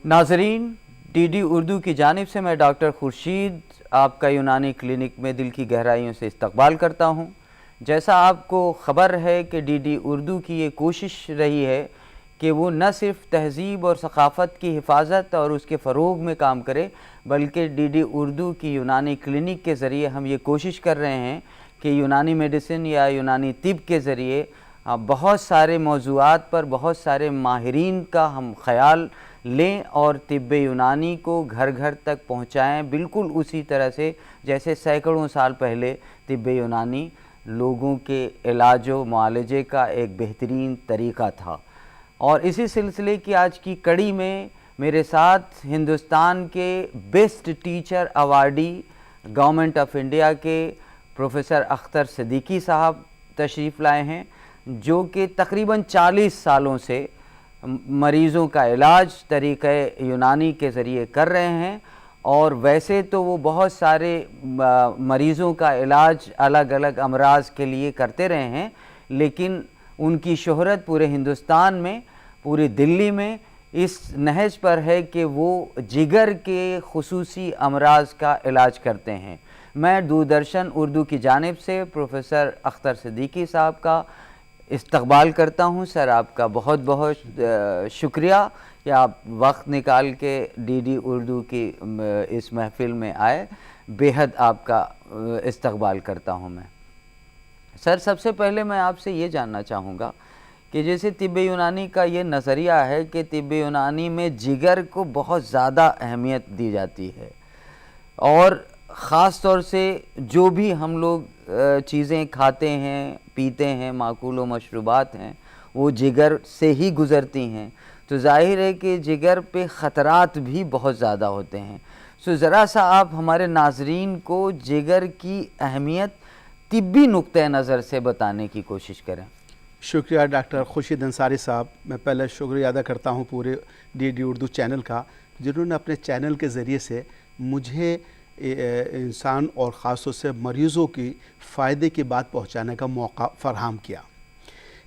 नाजरीन, डीडी उर्दू की जानिब से मैं डॉक्टर खुर्शीद आपका यूनानी क्लिनिक में दिल की गहराइयों से इस्तकबाल करता हूँ। जैसा आपको ख़बर है कि डीडी उर्दू की ये कोशिश रही है कि वो न सिर्फ तहज़ीब और सकाफ़त की हिफाजत और उसके फ़रोग़ में काम करे, बल्कि डीडी उर्दू की यूनानी क्लिनिक के ज़रिए हम ये कोशिश कर रहे हैं कि यूनानी मेडिसिन या यूनानी तिब के ज़रिए बहुत सारे मौज़ूआत पर बहुत सारे माहिरीन का हम ख़याल लें और तिब्ब यूनानी को घर घर तक पहुँचाएँ, बिल्कुल उसी तरह से जैसे सैकड़ों साल पहले तिब्ब यूनानी लोगों के इलाज व मुआलजे का एक बेहतरीन तरीक़ा था। और इसी सिलसिले की आज की कड़ी में मेरे साथ हिंदुस्तान के best teacher awardee government of India के प्रोफेसर अख्तर सिद्दीकी साहब तशरीफ़ लाए हैं, जो कि तकरीबन 40 सालों से मरीज़ों का इलाज तरीक़े यूनानी के ज़रिए कर रहे हैं। और वैसे तो वो बहुत सारे मरीज़ों का इलाज अलग अलग अमराज के लिए करते रहे हैं, लेकिन उनकी शोहरत पूरे हिंदुस्तान में, पूरी दिल्ली में इस नहज पर है कि वो जिगर के खुसूसी अमराज का इलाज करते हैं। मैं दूरदर्शन उर्दू की जानिब से प्रोफेसर अख्तर सिद्दीकी साहब का इस्तकबाल करता हूं। सर, आपका बहुत बहुत शुक्रिया कि आप वक्त निकाल के डीडी उर्दू की इस महफ़िल में आए। बेहद आपका इस्तकबाल करता हूं मैं। सर, सबसे पहले मैं आपसे ये जानना चाहूँगा कि जैसे तिब्ब यूनानी का ये नज़रिया है कि तिब्ब यूनानी में जिगर को बहुत ज़्यादा अहमियत दी जाती है, और ख़ास तौर से जो भी हम लोग चीज़ें खाते हैं, पीते हैं, माकूल व मशरूबात हैं, वो जिगर से ही गुज़रती हैं। तो ज़ाहिर है कि जिगर पे ख़तरात भी बहुत ज़्यादा होते हैं। सो ज़रा सा आप हमारे नाज़रीन को जिगर की अहमियत तिब्बी नुक्ते नज़र से बताने की कोशिश करें। शुक्रिया डॉक्टर खुर्शीद अंसारी साहब। मैं पहले शुक्रिया अदा करता हूँ पूरे डीडी उर्दू चैनल का, जिन्होंने अपने चैनल के ज़रिए से मुझे इंसान और ख़ास तौर से मरीज़ों की फ़ायदे की बात पहुँचाने का मौका फ़राहम किया।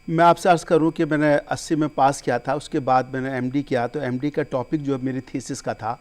मैं आपसे अर्ज़ करूँ कि मैंने 80 में पास किया था, उसके बाद मैंने एमडी किया। तो एमडी का टॉपिक जो मेरी थीसिस का था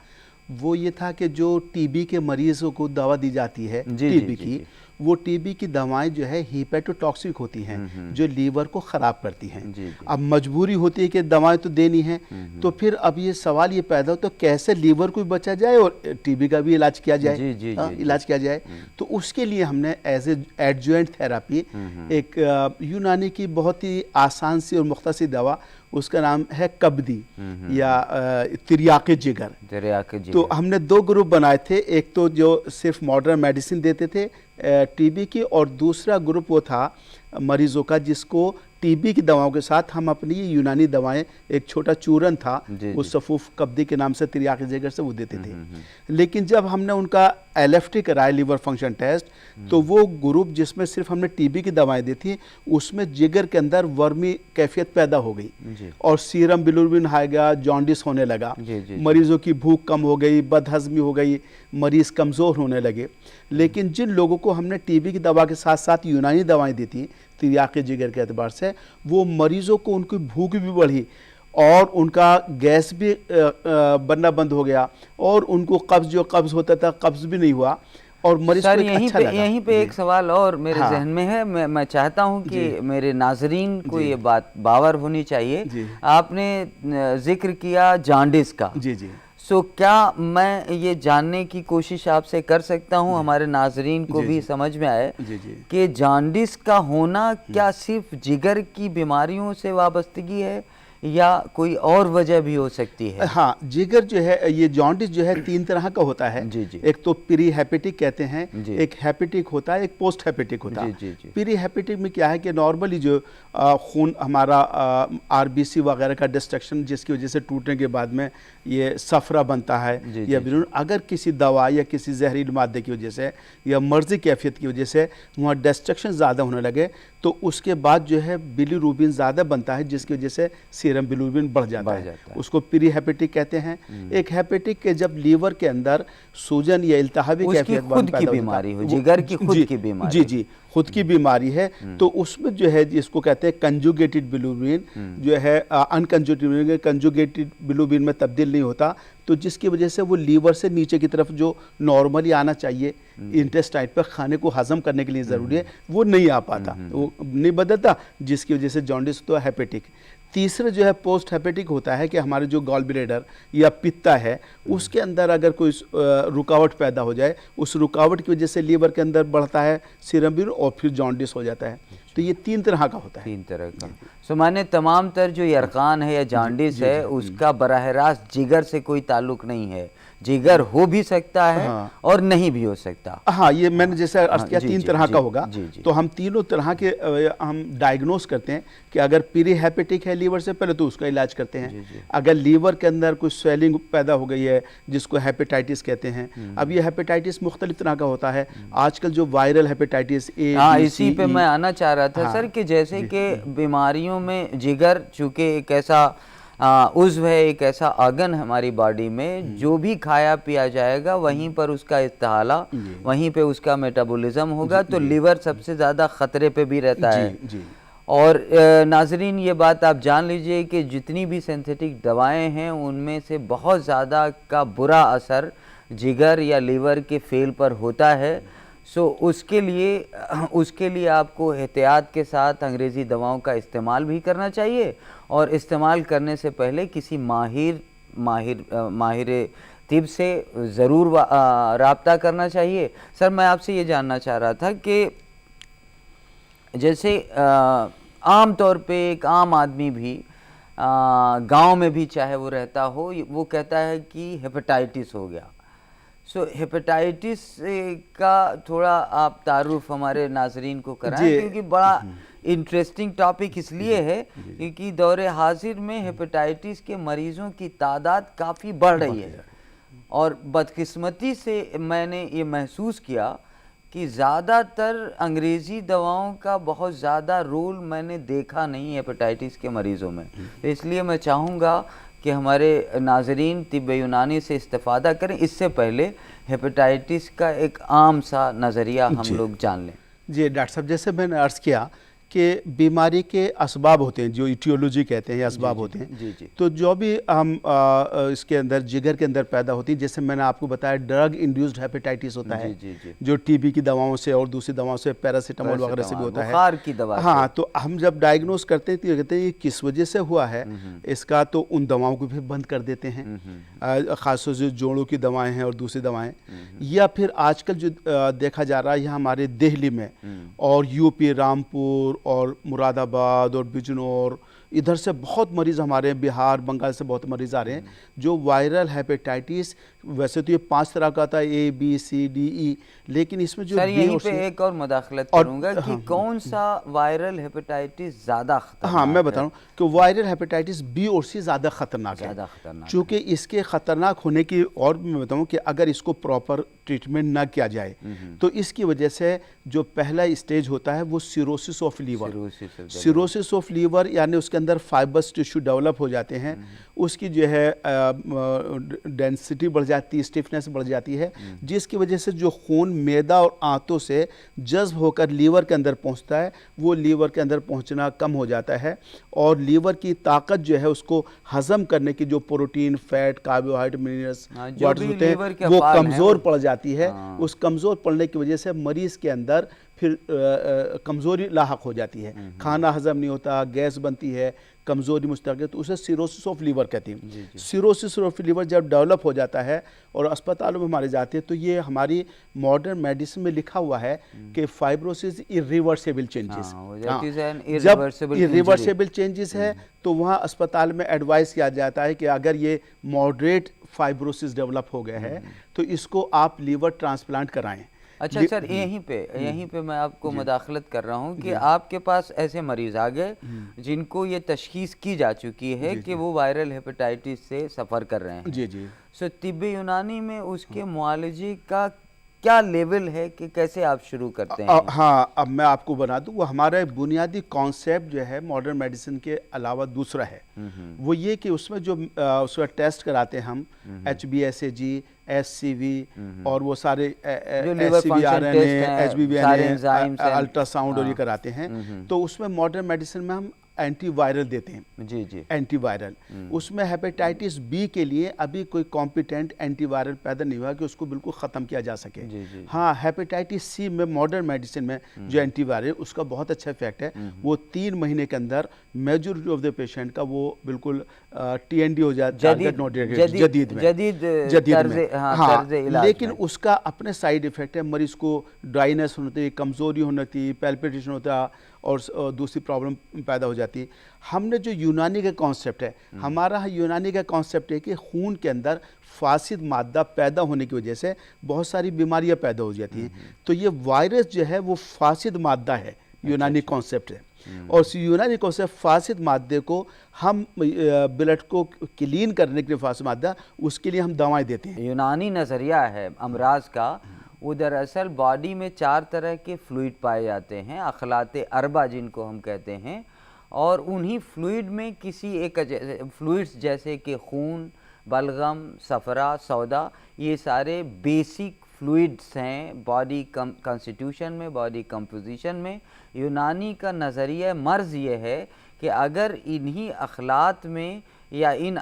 वो ये था कि जो टीबी के मरीज़ों को दवा दी जाती है टीबी की, वो टीबी की दवाएं जो है हीपेटोटॉक्सिक होती हैं, जो लीवर को ख़राब करती हैं। अब मजबूरी होती है कि दवाएं तो देनी हैं, तो फिर अब ये सवाल ये पैदा हो तो कैसे लीवर को भी बचा जाए और टीबी का भी इलाज किया जाए, इलाज किया जाए। तो उसके लिए हमने एज ए एडजुएंट थेरापी एक यूनानी की बहुत ही आसान सी और मुख्तसर दवा, उसका नाम है कब्दी या तिर्याके जिगर। तो हमने 2 ग्रुप बनाए थे, एक तो जो सिर्फ मॉडर्न मेडिसिन देते थे टीबी की, और दूसरा ग्रुप वो था मरीज़ों का जिसको टीबी की दवाओं के साथ हम अपनी यूनानी दवाएं, एक छोटा चूरन था वो सफूफ कब्दी के नाम से तिर्याके जिगर से वो देते थे। लेकिन जब हमने उनका एलएफटी कराया, लीवर फंक्शन टेस्ट, तो वो ग्रुप जिसमें सिर्फ हमने टीबी की दवाएं दी थी, उसमें जिगर के अंदर वर्मी कैफियत पैदा हो गई और सीरम बिलिरुबिन हाई गया, जॉन्डिस होने लगा, मरीज़ों की भूख कम हो गई, बदहज़मी हो गई, मरीज़ कमज़ोर होने लगे। लेकिन जिन लोगों को हमने टीबी की दवा के साथ साथ यूनानी दवाएं दी थी तिर्याके जिगर के एतबार से, वो मरीज़ों को उनकी भूख भी बढ़ी और उनका गैस भी बनना बंद हो गया, और उनको कब्ज़ होता था कब्ज़ भी नहीं हुआ, और मरीज़ को यहीं पे एक सवाल और मेरे जहन में है। मैं चाहता हूं कि मेरे नाजरीन को ये बात बावर होनी चाहिए। आपने जिक्र किया जॉन्डिस का। सो क्या मैं ये जानने की कोशिश आपसे कर सकता हूँ, हमारे नाजरीन को भी समझ में आए कि जॉन्डिस का होना क्या सिर्फ जिगर की बीमारियों से वाबस्तगी है या कोई और वजह भी हो सकती है? हाँ, जिगर जो है, ये जॉन्डिस जो है 3 तरह का होता है। एक तो प्री हेपेटिक कहते हैं, एक हेपेटिक होता है, एक पोस्ट हेपेटिक होता है। प्री हेपेटिक में क्या है कि नॉर्मली जो खून हमारा आरबीसी वगैरह का डिस्ट्रक्शन, जिसकी वजह से टूटने के बाद में ये सफरा बनता है या अगर किसी दवा या किसी जहरीली मादे की वजह से या मर्जी कैफियत की वजह से वहाँ डिस्ट्रक्शन ज़्यादा होने लगे, तो उसके बाद जो है बिलिरुबिन ज़्यादा बनता है, जिसकी वजह से सीरम बिलिरुबिन बढ़ जाता है। उसको प्री हेपेटिक कहते हैं। एक हेपेटिक के जब लीवर के अंदर सूजन या इल्तिहाबी कैफियत खुद की बीमारी हो, जिगर की खुद की बीमारी, जी, खुद की बीमारी है, तो उसमें जो है जिसको कहते हैं कंजुगेटेड बिलिरुबिन जो है अनकंजुगेटेड कंजुगेटेड बिलिरुबिन में तब्दील नहीं होता, तो जिसकी वजह से वो लीवर से नीचे की तरफ जो नॉर्मली आना चाहिए इंटेस्टाइन पर खाने को हजम करने के लिए ज़रूरी है, वो नहीं आ पाता, वो नहीं बदलता, जिसकी वजह से जॉन्डिस तो हेपेटिक। तीसरा जो है पोस्ट हेपेटिक होता है कि हमारे जो गॉल ब्लैडर या पित्ता है उसके अंदर अगर कोई रुकावट पैदा हो जाए, उस रुकावट की वजह से लीवर के अंदर बढ़ता है सीरम बिलिरुबिन और फिर जॉन्डिस हो जाता है। तो ये 3 तरह का होता है। 3 तरह का। सो माने तमाम तर जो यरकान है या जॉन्डिस है उसका बराह रास्त जिगर से कोई ताल्लुक नहीं है, जिगर हो भी सकता है और नहीं भी हो सकता। हाँ, ये मैंने जैसे अर्ज किया 3 तरह का होगा। तो हम तीनों तरह के हम डायग्नोस करते हैं कि अगर पीरी हेपेटिक है लीवर से, पहले तो उसका इलाज करते हैं। अगर लीवर के अंदर कुछ स्वेलिंग पैदा हो गई है जिसको हेपेटाइटिस कहते हैं, अब ये हेपेटाइटिस मुख्तलिफ तरह का होता है। आजकल जो वायरल हेपेटाइटिस ए, इसी पे मैं आना चाह रहा था सर कि जैसे कि बीमारियों में जिगर चूँकि एक ऐसा उज़्व है, एक ऐसा आर्गन हमारी बॉडी में, जो भी खाया पिया जाएगा वहीं पर उसका इस्तेहाला, वहीं पे उसका मेटाबॉलिज्म होगा, तो लीवर सबसे ज़्यादा ख़तरे पे भी रहता है। और नाजरीन ये बात आप जान लीजिए कि जितनी भी सिंथेटिक दवाएं हैं उनमें से बहुत ज़्यादा का बुरा असर जिगर या लीवर के फेल पर होता है। सो उसके लिए आपको एहतियात के साथ अंग्रेज़ी दवाओं का इस्तेमाल भी करना चाहिए और इस्तेमाल करने से पहले किसी माहिर तिब से ज़रूर राब्ता करना चाहिए। सर मैं आपसे ये जानना चाह रहा था कि जैसे आम तौर पे एक आम आदमी भी गांव में भी चाहे वो रहता हो, वो कहता है कि हेपेटाइटिस हो गया। सो हेपेटाइटिस का थोड़ा आप तारुफ हमारे नाजरीन को कराएं, क्योंकि बड़ा इंटरेस्टिंग टॉपिक इसलिए है क्योंकि दौरे हाजिर में हेपेटाइटिस के मरीज़ों की तादाद काफ़ी बढ़ रही है और बदकिस्मती से मैंने ये महसूस किया कि ज़्यादातर अंग्रेज़ी दवाओं का बहुत ज़्यादा रोल मैंने देखा नहीं हेपेटाइटिस के मरीज़ों में। तो इसलिए मैं चाहूँगा कि हमारे नाजरीन तिब्ब यूनानी से इस्तेफ़ादा करें, इससे पहले हेपेटाइटिस का एक आम सा नज़रिया हम लोग जान लें। जी डॉक्टर साहब, जैसे मैंने अर्ज़ किया कि बीमारी के असबाब होते हैं, जो इटियोलॉजी कहते हैं, या असबाब होते हैं। तो जो भी हम इसके अंदर जिगर के अंदर पैदा होती है, जैसे मैंने आपको बताया ड्रग इंड्यूस्ड हेपेटाइटिस होता है, जो टीबी की दवाओं से और दूसरी दवाओं से, पैरासीटामोल वगैरह से भी होता है, बुखार की दवा। हाँ, तो हम जब डायग्नोस करते हैं तो कहते हैं ये किस वजह से हुआ है इसका, तो उन दवाओं को भी बंद कर देते हैं, खासतौर से जोड़ों की दवाएँ हैं और दूसरी दवाएँ। या फिर आजकल जो देखा जा रहा है यहाँ हमारे दिल्ली में और यूपी, रामपुर और मुरादाबाद और बिजनौर, इधर से बहुत मरीज़ हमारे बिहार, बंगाल से बहुत मरीज़ आ रहे हैं जो वायरल हेपेटाइटिस, वैसे तो ये 5 तरह का था, A B C D E, लेकिन इसमें जो सर यहीं पे एक और मुदाखलत करूंगा कि कौन सा वायरल हेपेटाइटिस ज़्यादा खतरनाक? हाँ, मैं बताऊं कि वायरल हेपेटाइटिस बी और सी ज़्यादा खतरनाक है, चूँकि इसके ख़तरनाक होने की और भी मैं बताऊँ कि अगर इसको प्रॉपर ट्रीटमेंट ना किया जाए तो इसकी वजह से जो पहला स्टेज होता है वो cirrhosis of liver, cirrhosis of liver यानी उसके अंदर फाइबर्स टिश्यू डेवलप हो जाते हैं, उसकी जो है डेंसिटी बढ़ जाती है, स्टिफनेस बढ़ जाती है, जिसकी वजह से जो खून मैदा और आंतों से जज्ब होकर लीवर के अंदर पहुंचता है, वो लीवर के अंदर पहुंचना कम हो जाता है और लीवर की ताकत जो है उसको हजम करने की, जो protein, fat, carbohydrate, minerals water होते हैं, वो कमज़ोर पड़ जाती है। उस कमज़ोर पड़ने की वजह से मरीज़ के अंदर फिर कमज़ोरी लाहक हो जाती है, खाना हजम नहीं होता, गैस बनती है, कमज़ोरी मुस्तकिल, तो उसे सिरोसिस ऑफ लीवर कहते हैं। सिरोसिस ऑफ लीवर जब डेवलप हो जाता है और अस्पतालों में हमारे जाते हैं तो ये हमारी मॉडर्न मेडिसिन में लिखा हुआ है कि फाइब्रोसिस इरिवर्सिबल चेंजेस, जब इरिवर्सिबल चेंजेस है तो वहाँ अस्पताल में एडवाइस किया जाता है कि अगर ये मॉडरेट फाइब्रोसिस डेवलप हो गया है तो इसको आप लीवर ट्रांसप्लांट कराएं। अच्छा सर, यहीं पे मैं आपको मुदाखलत कर रहा हूँ कि आपके पास ऐसे मरीज आ गए जिनको ये तशखीस की जा चुकी है कि वो वायरल हेपेटाइटिस से सफ़र कर रहे हैं। जी। सो तिब्ब यूनानी में उसके मुआलजे का क्या लेवल है कि कैसे आप शुरू करते हैं? हाँ, अब मैं आपको बना दूँ, वो हमारा बुनियादी कॉन्सेप्ट जो है मॉडर्न मेडिसिन के अलावा दूसरा है। वो ये कि उसमें जो उसका टेस्ट कराते हैं हम, HbSAg, SCV और वो सारे जो लिवर फंक्शन SCVRNA, टेस्ट हैं, सारे HbVNA, एंजाइम्स अल्ट्रासाउंड और ये कराते हैं। तो उसमें मॉडर्न मेडिसिन में हम एंटीवायरल देते हैं। जी जी। एंटीवायरल, उसमें हेपेटाइटिस बी के लिए अभी कोई कॉम्पिटेंट एंटीवायरल पैदा नहीं हुआ कि उसको बिल्कुल ख़त्म किया जा सके। जी जी। हाँ, हेपेटाइटिस सी में मॉडर्न मेडिसिन में जो एंटीवायरल उसका बहुत अच्छा इफेक्ट है। वो 3 महीने के अंदर मेजॉरिटी ऑफ द पेशेंट का वो बिल्कुल TND हो जाता है, जदीद में। हाँ, लेकिन उसका अपने साइड इफेक्ट है। मरीज को ड्राइनेस होती है, कमज़ोरी होती है, पैल्पिटेशन होता है और दूसरी प्रॉब्लम पैदा हो जाती है। हमने जो यूनानी का कॉन्सेप्ट है, हमारा यूनानी का कॉन्सेप्ट है कि खून के अंदर फासिद मादा पैदा होने की वजह से बहुत सारी बीमारियां पैदा हो जाती हैं। तो ये वायरस जो है वो फासिद मादा है, यूनानी कॉन्सेप्ट है। और इस यूनानी कॉन्सेप्ट फासिद मादे को हम ब्लड को क्लीन करने के लिए फासिद मादा, उसके लिए हम दवाएं देते हैं। यूनानी नज़रिया है अमराज का, वो दरअसल बॉडी में 4 तरह के फ्लूइड पाए जाते हैं, अखलाते अरबा जिनको हम कहते हैं, और उन्हीं फ्लूइड में किसी एक फ्लूइड्स जैसे कि खून, बलगम, सफरा, सौदा, ये सारे बेसिक फ्लूइड्स हैं बॉडी कॉन्स्टिट्यूशन में, बॉडी कंपोजिशन में। यूनानी का नज़रिया मर्ज़ ये है कि अगर इन्हीं अखलात में या इन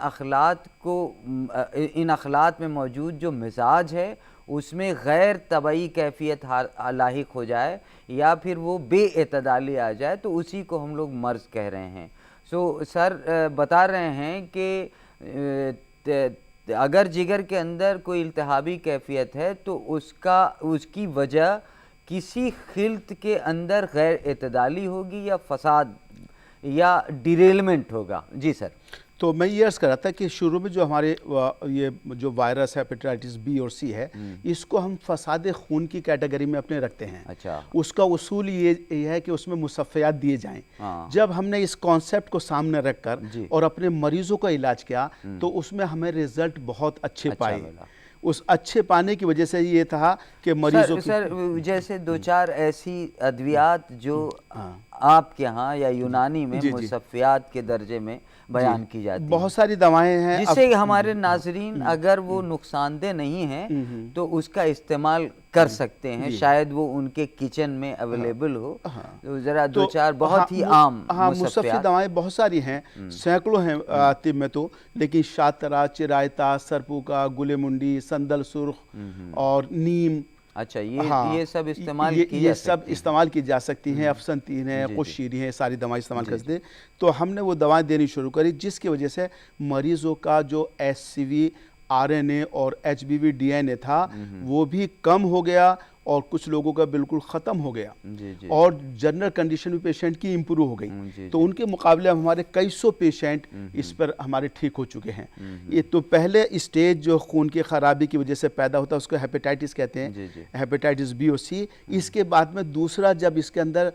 अखलात में मौजूद जो मिजाज है उसमें गैर तबई कैफियत लाहिक हो जाए या फिर वो बेएतदाली आ जाए, तो उसी को हम लोग मर्ज़ कह रहे हैं। सर बता रहे हैं कि अगर जिगर के अंदर कोई इल्तिहाबी कैफियत है तो उसकी वजह किसी खिल्त के अंदर गैर एतदाली होगी या फसाद या डिरेलमेंट होगा। जी सर। तो मैं ये अर्ज़ कर रहा था कि शुरू में जो हमारे ये जो वायरस है हेपेटाइटिस बी और सी है, इसको हम फसाद खून की कैटेगरी में अपने रखते हैं। अच्छा। उसका उसूल ये है कि उसमें मुसफ़्फ़ियात दिए जाएं। हाँ। जब हमने इस कॉन्सेप्ट को सामने रखकर और अपने मरीजों का इलाज किया तो उसमें हमें रिजल्ट बहुत अच्छे पाए। उस अच्छे पाने की वजह से ये था कि मरीजों सर जैसे 2-4 ऐसी अद्वियात जो आपके यहाँ या यूनानी में मुसफ़्फ़ियात के दर्जे में बयान की जाती है। बहुत सारी दवाएं हैं जिससे हमारे नाजरीन अगर वो नुकसानदेह नहीं हैं तो उसका इस्तेमाल कर सकते हैं, शायद वो उनके किचन में अवेलेबल हो। तो ज़रा 2-4 बहुत ही आम मुसफ़्फ़ी दवाएं बहुत सारी हैं, सैकड़ों हैं तिब में तो, लेकिन शातरा, चिरायता, सरपुका, गुलेमुंडी, संदल सुर्ख और नीम। अच्छा, ये सब इस्तेमाल की जा सकती हैं। अफसनतीन है, खुशीरी है, सारी दवाएं इस्तेमाल करते हैं। तो हमने वो दवाएं देनी शुरू करी जिसकी वजह से मरीज़ों का जो SCV RNA और HBV DNA था वो भी कम हो गया और कुछ लोगों का बिल्कुल ख़त्म हो गया। जी। और जनरल कंडीशन भी पेशेंट की इम्प्रूव हो गई। तो उनके मुकाबले हमारे कई सौ पेशेंट इस पर हमारे ठीक हो चुके हैं। ये तो पहले स्टेज जो खून की ख़राबी की वजह से पैदा होता है उसको हेपेटाइटिस कहते हैं, हेपेटाइटिस बी और सी। इसके बाद में दूसरा जब इसके अंदर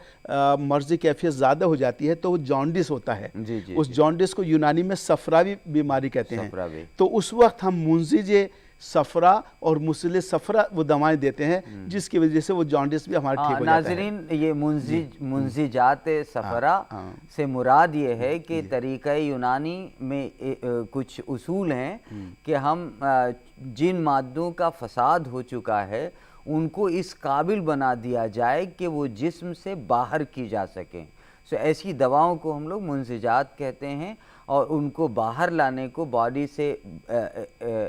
मर्ज़ी कैफियत ज़्यादा हो जाती है तो वो जॉन्डिस होता है। उस जॉन्डिस को यूनानी में सफरावी बीमारी कहते हैं। तो उस वक्त हम मुंजिजे सफरा और मुसले सफरा वो दवाएं देते हैं जिसकी वजह से वो जॉन्डिस भी हमारा ठीक हो जाता है। नाजरीन, ये मुंजिजात सफरा से मुराद ये है कि तरीक़ा यूनानी में कुछ उसूल हैं कि हम जिन मादों का फसाद हो चुका है उनको इस काबिल बना दिया जाए कि वो जिस्म से बाहर की जा सकें। ऐसी दवाओं को हम लोग मुंजिजात कहते हैं और उनको बाहर लाने को बॉडी से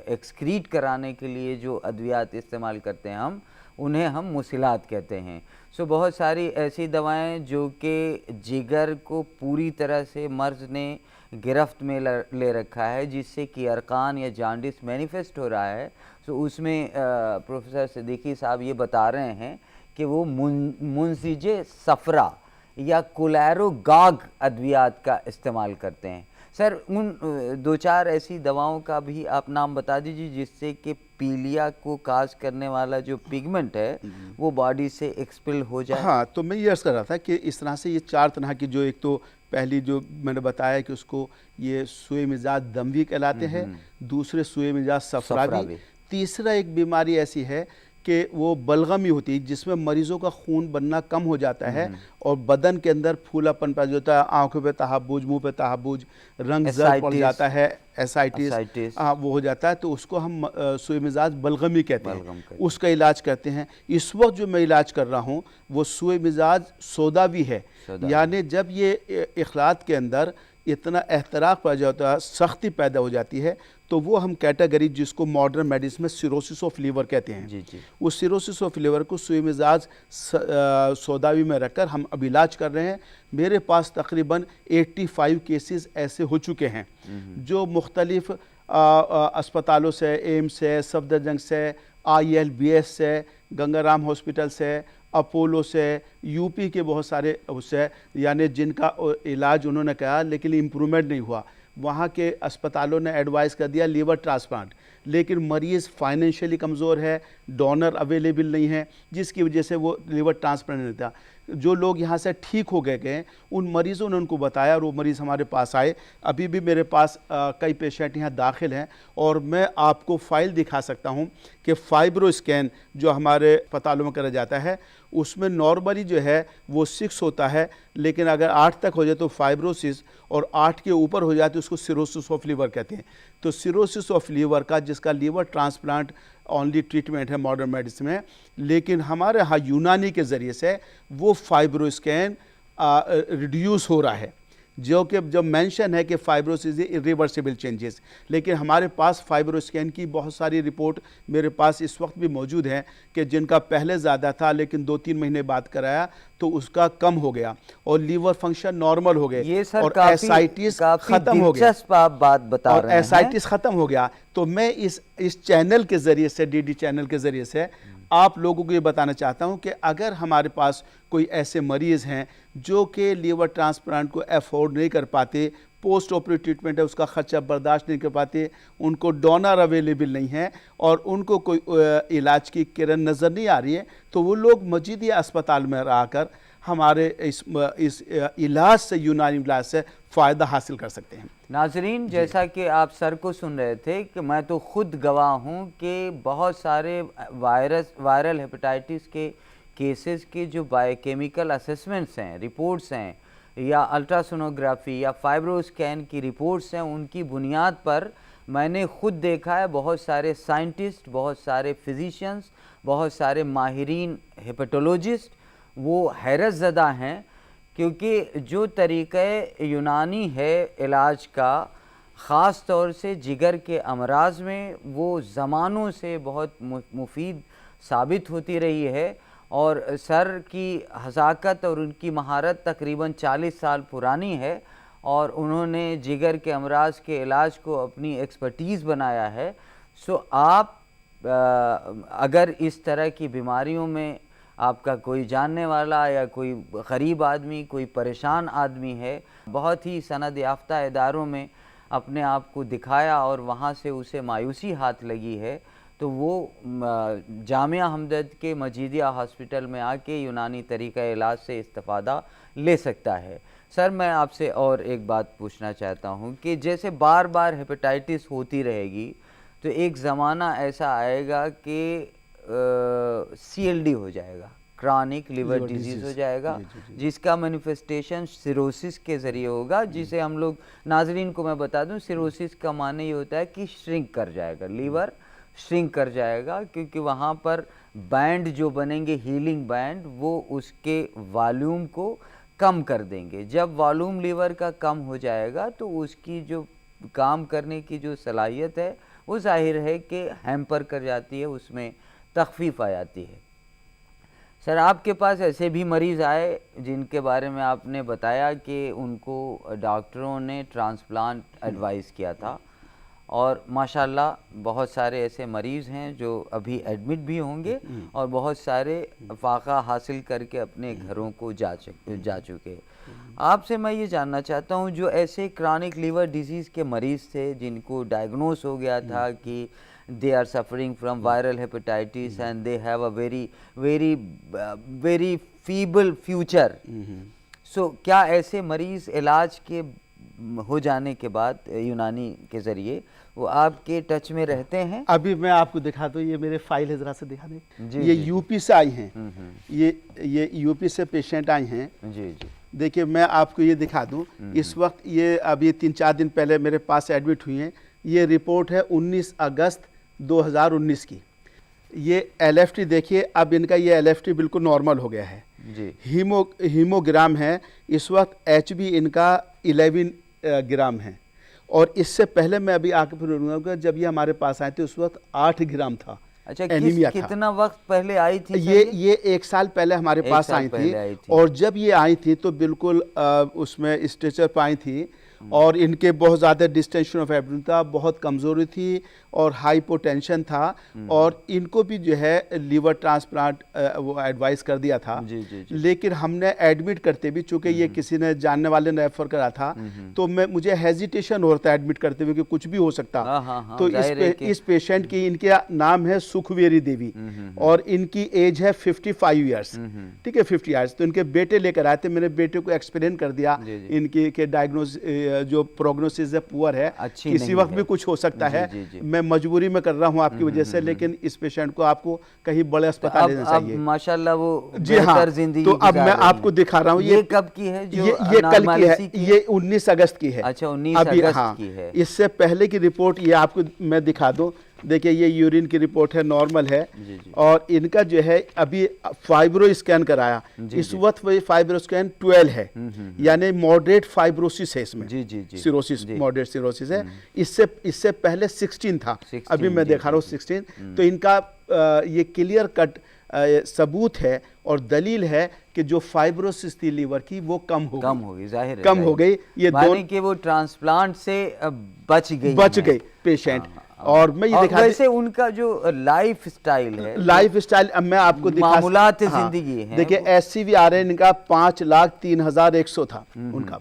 एक्सक्रीट कराने के लिए जो अद्वियात इस्तेमाल करते हैं उन्हें हम मुसिलात कहते हैं। बहुत सारी ऐसी दवाएं जो कि जिगर को पूरी तरह से मर्ज़ ने गिरफ्त में ले रखा है जिससे कि अरकान या जॉन्डिस मैनिफेस्ट हो रहा है। उसमें प्रोफेसर सिद्दीकी साहब ये बता रहे हैं कि वो मुंजिजे सफरा या कोलेरोगाग अद्वियात का इस्तेमाल करते हैं। सर उन 2-4 ऐसी दवाओं का भी आप नाम बता दीजिए जिससे कि पीलिया को काज करने वाला जो पिगमेंट है वो बॉडी से एक्सपेल हो जाए। हाँ, तो मैं ये अर्ज़ कर रहा था कि इस तरह से ये 4 तरह की, जो एक तो पहली जो मैंने बताया कि उसको ये सुए मिजाज दमवी कहलाते हैं, दूसरे सुए मिजाज सफरावी, तीसरा एक बीमारी ऐसी है कि वो बलगमी होती है जिसमें मरीज़ों का खून बनना कम हो जाता है और बदन के अंदर फूलापन पैदा होता है, आंखों पे तहाबुज, मुंह पे तहाबुज, रंग जर पड़ जाता है, एसाइटिस वो हो जाता है, तो उसको हम सुई मिजाज बलगमी कहते हैं। उसका इलाज करते हैं। इस वक्त जो मैं इलाज कर रहा हूँ वो सुई मिजाज सोदावी है, यानी जब ये इखलात के अंदर इतना एहतराक पैदा जाता है, सख्ती पैदा हो जाती है, तो वो हम कैटेगरी जिसको मॉडर्न मेडिसिन में सिरोसिस ऑफ लीवर कहते हैं, जी। उस सिरोसिस ऑफ लीवर को सुई मिजाज सौदावी में रखकर हम अब इलाज कर रहे हैं। मेरे पास तकरीबन 85 केसेस ऐसे हो चुके हैं जो मुख्तलिफ अस्पतालों से, एम्स से, सफदरजंग से, ILBS से, गंगाराम हॉस्पिटल से, अपोलो से, यूपी के बहुत सारे उससे, यानी जिनका इलाज उन्होंने कहा लेकिन इम्प्रूवमेंट नहीं हुआ, वहाँ के अस्पतालों ने एडवाइस कर दिया लीवर ट्रांसप्लांट, लेकिन मरीज़ फाइनेंशियली कमज़ोर है, डोनर अवेलेबल नहीं है, जिसकी वजह से वो लीवर ट्रांसप्लांट नहीं था। जो लोग यहाँ से ठीक हो गए उन मरीज़ों ने उनको बताया और वो मरीज़ हमारे पास आए। अभी भी मेरे पास कई पेशेंट यहाँ दाखिल हैं और मैं आपको फ़ाइल दिखा सकता हूँ कि फाइब्रो स्कैन जो हमारे अस्पतालों में करा जाता है उसमें नॉर्मली जो है वो 6 होता है, लेकिन अगर 8 तक हो जाए तो फाइब्रोसिस, और 8 के ऊपर हो जाए तो उसको सिरोसिस ऑफ लीवर कहते हैं। तो सिरोसिस ऑफ लीवर का, जिसका लीवर ट्रांसप्लांट ओनली ट्रीटमेंट है मॉडर्न मेडिसिन में, लेकिन हमारे यहाँ यूनानी के ज़रिए से वो फाइब्रो स्कैन रिड्यूस हो रहा है, जो कि जब मेंशन है कि फाइब्रोसिस इरिवर्सिबल चेंजेस, लेकिन हमारे पास फाइब्रो स्कैन की बहुत सारी रिपोर्ट मेरे पास इस वक्त भी मौजूद हैं कि जिनका पहले ज़्यादा था लेकिन 2-3 महीने बाद कराया तो उसका कम हो गया और लीवर फंक्शन नॉर्मल हो गए। ये सर और एसाइटिस खत्म हो गया, आप बात बता रहे हैं, एसाइटिस खत्म हो गया। तो मैं इस चैनल के ज़रिए से, DD चैनल के ज़रिए से आप लोगों को ये बताना चाहता हूँ कि अगर हमारे पास कोई ऐसे मरीज़ हैं जो कि लीवर ट्रांसप्लांट को अफोर्ड नहीं कर पाते, पोस्ट ऑपरेटिव ट्रीटमेंट है उसका ख़र्चा बर्दाश्त नहीं कर पाते, उनको डोनर अवेलेबल नहीं है और उनको कोई इलाज की किरण नज़र नहीं आ रही है, तो वो लोग मजीदिया अस्पताल में रहकर हमारे इस इलाज से, यूनानी इलाज से फ़ायदा हासिल कर सकते हैं। नाजरीन, जैसा कि आप सर को सुन रहे थे कि मैं तो ख़ुद गवाह हूँ कि बहुत सारे वायरल हेपेटाइटिस के केसेस के जो बायोकेमिकल असेसमेंट्स हैं, रिपोर्ट्स हैं, या अल्ट्रासोनोग्राफी या फाइब्रो स्कैन की रिपोर्ट्स हैं, उनकी बुनियाद पर मैंने ख़ुद देखा है बहुत सारे साइंटिस्ट, बहुत सारे फिजिशियंस, बहुत सारे माहिरीन हेपेटोलॉजिस्ट वो हैरत ज़दा हैं, क्योंकि जो तरीक़े यूनानी है इलाज का, ख़ास तौर से जिगर के अमराज में, वो ज़मानों से बहुत मुफीद साबित होती रही है। और सर की हज़ाकत और उनकी महारत तकरीबन 40 साल पुरानी है और उन्होंने जिगर के अमराज के इलाज को अपनी एक्सपर्टीज़ बनाया है। सो आप अगर इस तरह की बीमारियों में आपका कोई जानने वाला या कोई गरीब आदमी, कोई परेशान आदमी है, बहुत ही सनद याफ्ता इदारों में अपने आप को दिखाया और वहाँ से उसे मायूसी हाथ लगी है, तो वो जामिया हमदर्द के मजीदिया हॉस्पिटल में आके यूनानी तरीक़ा इलाज से इस्तिफ़ादा ले सकता है। सर, मैं आपसे और एक बात पूछना चाहता हूँ कि जैसे बार बार हेपेटाइटिस होती रहेगी तो एक ज़माना ऐसा आएगा कि CLD हो जाएगा, क्रॉनिक लिवर डिजीज़ हो जाएगा, जिसका मैनिफेस्टेशन सिरोसिस के ज़रिए होगा, जिसे हम लोग, नाजरीन को मैं बता दूं, सिरोसिस का माने ये होता है कि श्रिंक कर जाएगा, लीवर श्रिंक कर जाएगा, क्योंकि वहाँ पर बैंड जो बनेंगे, हीलिंग बैंड, वो उसके वॉल्यूम को कम कर देंगे। जब वॉल्यूम लीवर का कम हो जाएगा तो उसकी जो काम करने की जो सलाहियत है वो जाहिर है कि हैम्पर कर जाती है, उसमें तख़फ़ीफ़ आ जाती है। सर, आपके पास ऐसे भी मरीज़ आए जिनके बारे में आपने बताया कि उनको डॉक्टरों ने ट्रांसप्लांट एडवाइस किया था, और माशाल्लाह बहुत सारे ऐसे मरीज़ हैं जो अभी एडमिट भी होंगे और बहुत सारे फ़ाक़ा हासिल करके अपने घरों को जा चुके। आपसे मैं ये जानना चाहता हूँ, जो ऐसे क्रॉनिक लीवर डिजीज़ के मरीज़ थे जिनको डायग्नोस हो गया था कि they are suffering from viral hepatitis and they have a very feeble future, so क्या ऐसे मरीज़ इलाज के हो जाने के बाद यूनानी के ज़रिए वो आपके टच में रहते हैं? अभी मैं आपको दिखा दूँ, ये मेरे फाइल है, ज़रा से दिखा दें। जी, ये जी, यूपी से आई हैं, ये यूपी से पेशेंट आई हैं। जी जी। देखिए मैं आपको ये दिखा दूँ, इस वक्त ये अभी 3-4 दिन पहले मेरे पास एडमिट हुई हैं। ये रिपोर्ट है 19 अगस्त 2019 की। ये LFT देखिए, अब इनका ये LFT बिल्कुल नॉर्मल हो गया है जी। हीमोग्राम है इस वक्त, HB इनका 11 ग्राम है। और इससे पहले मैं अभी आके फिर बोलूँगा, जब ये हमारे पास आए थे उस वक्त 8 ग्राम था। अच्छा, एनीमिया था। कितना वक्त पहले आई थी ये 1 साल पहले हमारे पास आई थी। और जब ये आई थी तो बिल्कुल उसमें स्ट्रेचर पर आई थी, और इनके बहुत ज़्यादा डिस्टेंशन ऑफ एब्डोमेन था, बहुत कमज़ोरी थी और हाइपोटेंशन था, और इनको भी जो है लीवर ट्रांसप्लांट वो एडवाइस कर दिया था। जी, जी, जी। लेकिन हमने एडमिट करते भी, चूँकि ये किसी ने जानने वाले ने रेफर करा था, तो मुझे हेजिटेशन हो रहा था एडमिट करते हुए कि कुछ भी हो सकता। हाँ, तो इस पेशेंट की, इनके नाम है सुखवेरी देवी, और इनकी एज है 55 ईयर्स। ठीक है, 50 ईयर्स। तो इनके बेटे लेकर आए थे, मैंने बेटे को एक्सप्लेन कर दिया इनकी के डायग्नोस जो प्रोग्नोसिस है पुअर है, किसी वक्त भी कुछ हो सकता है। मैं मजबूरी में कर रहा हूँ आपकी वजह से, लेकिन इस पेशेंट को आपको कहीं बड़े अस्पताल लेना चाहिए। माशाल्लाह वो जी हाँ। जिंदगी। तो अब मैं आपको दिखा रहा हूँ, ये कब की है? जो ये कल की है, ये 19 अगस्त की है। अच्छा, 19 अगस्त की है। इससे पहले की रिपोर्ट ये आपको मैं दिखा दूं। देखिए ये यूरिन की रिपोर्ट है, नॉर्मल है। जी, जी। और इनका जो है अभी फाइब्रो स्कैन कराया, इस वक्त वही फाइब्रो स्कैन 12 है, यानी मॉडरेट फाइब्रोसिस है इसमें। जी जी जी। सिरोसिस, मॉडरेट सिरोसिस है। इससे पहले 16 था, अभी मैं दिखा रहा हूँ 16। तो इनका ये क्लियर कट सबूत है और दलील है कि जो फाइब्रोसिस थी लीवर की वो कम हो गई, जाहिर है, कम हो गई। ये दोनों कि वो ट्रांसप्लांट से बच गई पेशेंट। और मैं ये दिखा, वैसे उनका जो लाइफ स्टाइल है, अब मैं आपको मामूलात जिंदगी है। देखिए SCVR इनका 5,03,100 था उनका।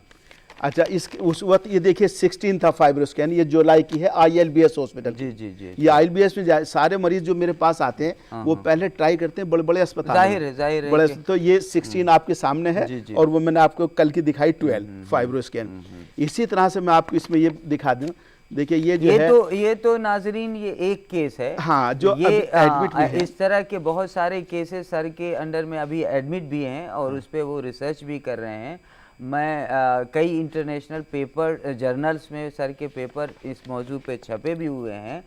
अच्छा, उस वक्त ये देखिए 16 था फाइब्रो स्कैन, ये जुलाई की है, ILBS हॉस्पिटल। जी जी जी। ये ILBS में सारे मरीज जो मेरे पास आते हैं वो पहले ट्राई करते हैं बड़े बड़े अस्पताल, जाहिर है बड़े। तो ये 16 आपके सामने है, और वो मैंने आपको कल की दिखाई 12 फाइब्रो स्कैन। इसी तरह से मैं आपको इसमें ये दिखा दूं। देखिए ये तो नाजरीन, ये एक केस है। हाँ, जो ये एडमिट है। इस तरह के बहुत सारे केसेस सर के अंडर में अभी एडमिट भी हैं, और उस पर वो रिसर्च भी कर रहे हैं। मैं कई इंटरनेशनल पेपर, जर्नल्स में सर के पेपर इस मौजू पे छपे भी हुए हैं।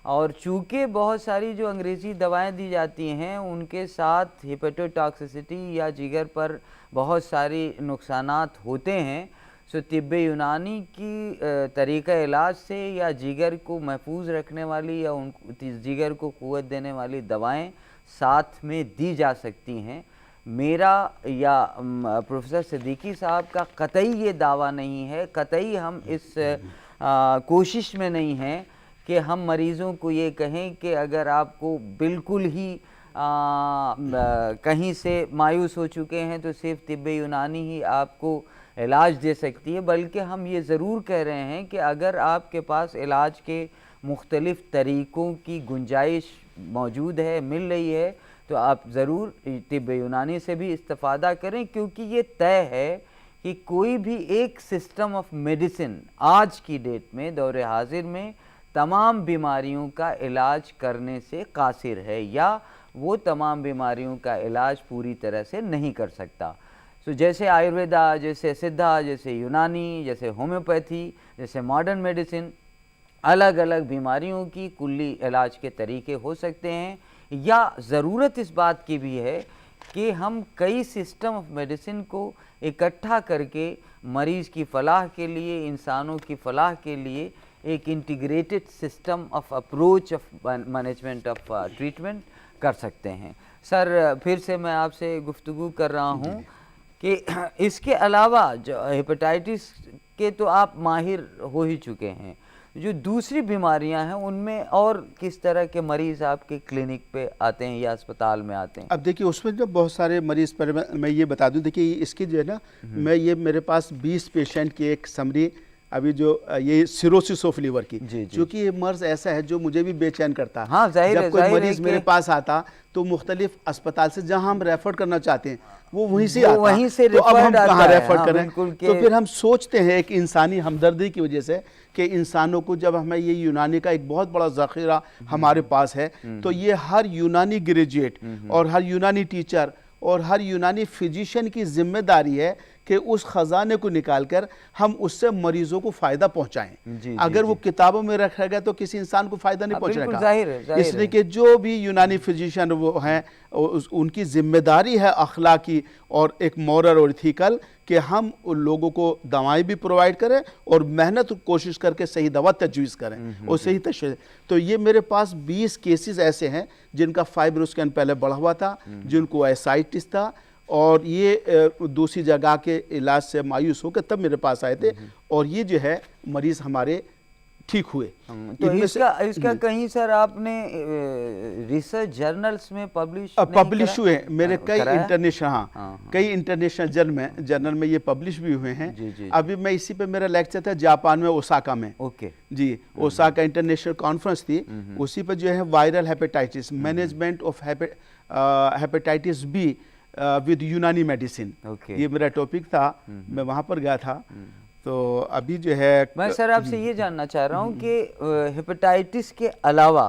और चूँकि बहुत सारी जो अंग्रेज़ी दवाएं दी जाती हैं उनके साथ हिपेटोटॉक्सिसिटी या जिगर पर बहुत सारी नुकसानात होते हैं, सो तिब्बे यूनानी की तरीक़ा इलाज से या जिगर को महफूज रखने वाली या उन जिगर को क़ुव्वत देने वाली दवाएं साथ में दी जा सकती हैं। मेरा या प्रोफेसर सिद्दीकी साहब का कतई ये दावा नहीं है, कतई हम इस कोशिश में नहीं हैं कि हम मरीज़ों को ये कहें कि अगर आपको बिल्कुल ही कहीं से मायूस हो चुके हैं तो सिर्फ तिब्बे यूनानी ही आपको इलाज दे सकती है, बल्कि हम ये ज़रूर कह रहे हैं कि अगर आपके पास इलाज के मुख्तलिफ़ तरीक़ों की गुंजाइश मौजूद है, मिल रही है, तो आप ज़रूर तिब्बे यूनानी से भी इस्तिफ़ादा करें, क्योंकि ये तय है कि कोई भी एक सिस्टम ऑफ मेडिसिन आज की डेट में, दौरे हाजिर में, तमाम बीमारियों का इलाज करने से कासिर है, या वो तमाम बीमारियों का इलाज पूरी तरह से नहीं कर सकता। सो जैसे आयुर्वेदा, जैसे सिद्धा, जैसे यूनानी, जैसे होम्योपैथी, जैसे मॉडर्न मेडिसिन, अलग अलग बीमारियों की कुल्ली इलाज के तरीके हो सकते हैं, या ज़रूरत इस बात की भी है कि हम कई सिस्टम ऑफ मेडिसिन को इकट्ठा करके मरीज़ की फ़लाह के लिए, इंसानों की फ़लाह के लिए एक integrated system of approach of management of treatment कर सकते हैं। सर, फिर से मैं आपसे गुफ्तगू कर रहा हूँ कि इसके अलावा जो हेपेटाइटिस के तो आप माहिर हो ही चुके हैं, जो दूसरी बीमारियां हैं उनमें और किस तरह के मरीज़ आपके क्लिनिक पे आते हैं या अस्पताल में आते हैं? अब देखिए उसमें जो बहुत सारे मरीज़ पर मैं ये बता दूं, देखिए इसकी जो है ना, मैं ये मेरे पास 20 पेशेंट की एक समरी अभी जो ये सिरोसिस ऑफ लीवर की, जी, जी। क्योंकि ये मर्ज ऐसा है जो मुझे भी बेचैन करता है। हाँ, जाहिर है, जब कोई जाहिर है मरीज मेरे कि- पास आता तो मुख्तलिफ अस्पताल से जहां हम रेफर करना चाहते हैं वो वहीं से वो आता, वहीं से तो अब हम referred कहाँ आता है। रेफर हाँ, करें? बिल्कुल तो कि- फिर हम सोचते हैं एक इंसानी हमदर्दी की वजह से कि इंसानों को, जब हमें ये यूनानी का एक बहुत बड़ा ज़ख़ीरा हमारे पास है, तो ये हर यूनानी ग्रेजुएट और हर यूनानी टीचर और हर यूनानी फिजिशियन की जिम्मेदारी है कि उस ख़जाने को निकाल कर हम उससे मरीज़ों को फ़ायदा पहुँचाएँ। जी, अगर जी, वो किताबों में रखा गया तो किसी इंसान को फ़ायदा नहीं हाँ, पहुँचने बिल्कुल का। जाहिर है, जाहिर इसलिए है। कि जो भी यूनानी फिजिशियन वो हैं उनकी जिम्मेदारी है अखलाकी और एक मॉरल और इथिकल कि हम उन लोगों को दवाएं भी प्रोवाइड करें और मेहनत कोशिश करके सही दवा तजवीज़ करें और सही तशख़ीस। तो ये मेरे पास 20 केसेस ऐसे हैं जिनका फाइब्रो स्कैन पहले बढ़ा हुआ था, जिनको एसाइटिस था, और ये दूसरी जगह के इलाज से मायूस होकर तब मेरे पास आए थे, और ये जो है मरीज़ हमारे ठीक हुए। तो इसका कहीं सर आपने रिसर्च जर्नल्स में पब्लिश हुए मेरे कई कराया? इंटरनेशनल, हाँ, कई इंटरनेशनल जर्नल में ये पब्लिश भी हुए हैं। जी, जी, अभी मैं इसी पे मेरा लेक्चर था जापान में, ओसाका में। ओके जी, ओसाका इंटरनेशनल कॉन्फ्रेंस थी, उसी पर जो है viral hepatitis, management of hepatitis be with यूनानी मेडिसिन, ओके। ये मेरा टॉपिक था। मैं वहाँ पर गया था। तो अभी जो है मैं सर आपसे ये जानना चाह रहा हूँ कि हेपेटाइटिस के अलावा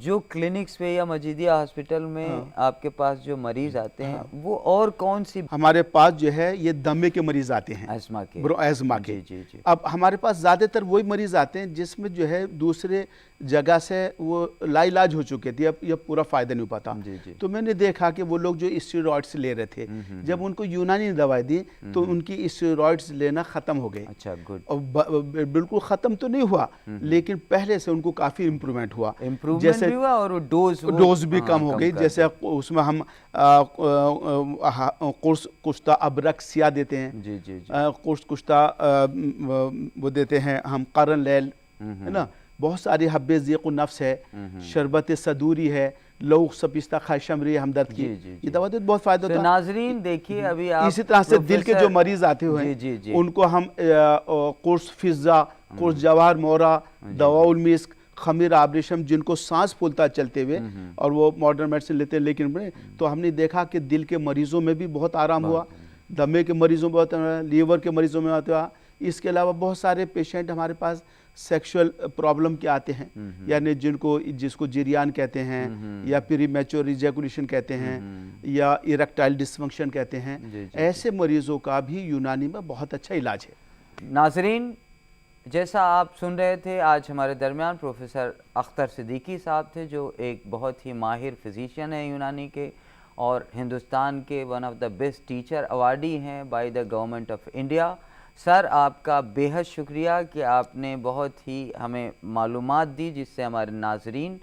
जो क्लिनिक्स पे या मजीदिया हॉस्पिटल में आपके पास जो मरीज आते हैं वो और कौन सी? हमारे पास जो है ये दमे के मरीज आते हैं, अस्थमा के, एज़मा के। जी, जी, जी। अब हमारे पास ज़्यादातर वही मरीज आते हैं जिसमें जो है दूसरे जगह से वो लाइलाज हो चुके थे, अब ये पूरा फ़ायदा नहीं पाता। जी, जी। तो मैंने देखा कि वो लोग जो स्टेरॉइड्स ले रहे थे, जब उनको यूनानी दवाई दी तो उनकी स्टेरॉइड्स लेना ख़त्म हो गए। अच्छा, गुड। और बिल्कुल ख़त्म तो नहीं हुआ, लेकिन पहले से उनको काफ़ी इम्प्रूवमेंट हुआ। इम्प्रूवमेंट भी हुआ और डोज भी कम हो गई। जैसे उसमें हम कुश्ता अबरक्सिया देते हैं, जी, जी, जी। कुश्ता वो देते हैं हम, करन लैल है ना, बहुत सारी हब्बे ज़ीक़ नफ्स है, शरबत सदूरी है, लौक सपिस्ता खाशमरी हमदर्द की, जी, जी, जी। ये दवा से बहुत फ़ायदा होता है। नाजरीन देखिए, अभी आप इसी तरह से दिल के जो मरीज आते हुए जी, जी, जी। उनको हम कुर्स फिज़ा, कुर्स जवाहर मोरा, दवाउल मिस्क, खमीर आबरेशम, जिनको सांस फूलता है चलते हुए और वो मॉडर्न मेडिसिन लेते हैं, लेकिन तो हमने देखा कि दिल के मरीज़ों में भी बहुत आराम हुआ, दमे के मरीज़ों में बहुत, लीवर के मरीज़ों में आता। इसके अलावा बहुत सारे पेशेंट हमारे पास सेक्सुअल प्रॉब्लम के आते हैं, यानी जिसको जिरियान कहते हैं या प्रीमैच्योर रिजैकुलेशन कहते हैं या इरेक्टाइल डिसफंक्शन कहते हैं। जी, जी, ऐसे मरीज़ों का भी यूनानी में बहुत अच्छा इलाज है। नाजरीन, जैसा आप सुन रहे थे, आज हमारे दरमियान प्रोफेसर अख्तर सिद्दीकी साहब थे, जो एक बहुत ही माहिर फिजिशियन है यूनानी के और हिंदुस्तान के one of the best teacher awardee हैं by the government of India. Sir, आपका बेहद शुक्रिया कि आपने बहुत ही हमें मालूमात दी जिससे हमारे नाजरीन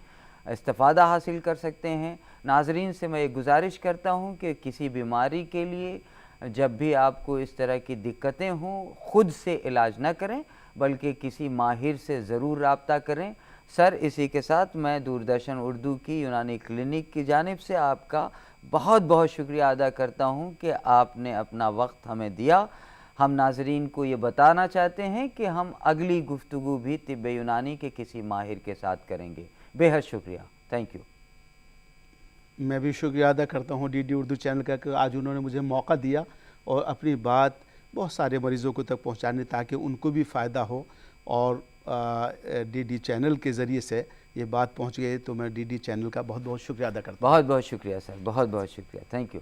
इस्तिफ़ादा हासिल कर सकते हैं। नाजरीन से मैं ये गुजारिश करता हूँ कि किसी बीमारी के लिए जब भी आपको इस तरह की दिक्कतें हों, ख़ुद से इलाज ना करें बल्कि किसी माहिर से ज़रूर रब्ता करें। सर, इसी के साथ मैं दूरदर्शन उर्दू की यूनानी क्लिनिक की जानिब से आपका बहुत बहुत शुक्रिया अदा करता हूँ कि आपने अपना वक्त हमें दिया। हम नाजरीन को ये बताना चाहते हैं कि हम अगली गुफ्तगू भी तिब्ब यूनानी के किसी माहिर के साथ करेंगे। बेहद शुक्रिया, थैंक यू। मैं भी शुक्रिया अदा करता हूँ डीडी उर्दू चैनल का कि आज उन्होंने मुझे मौका दिया और अपनी बात बहुत सारे मरीज़ों को तक पहुँचाने, ताकि उनको भी फ़ायदा हो। और डीडी चैनल के ज़रिए से ये बात पहुँच गई, तो मैं डीडी चैनल का बहुत बहुत शुक्रिया अदा करता हूँ। बहुत बहुत शुक्रिया सर, बहुत बहुत शुक्रिया, थैंक यू।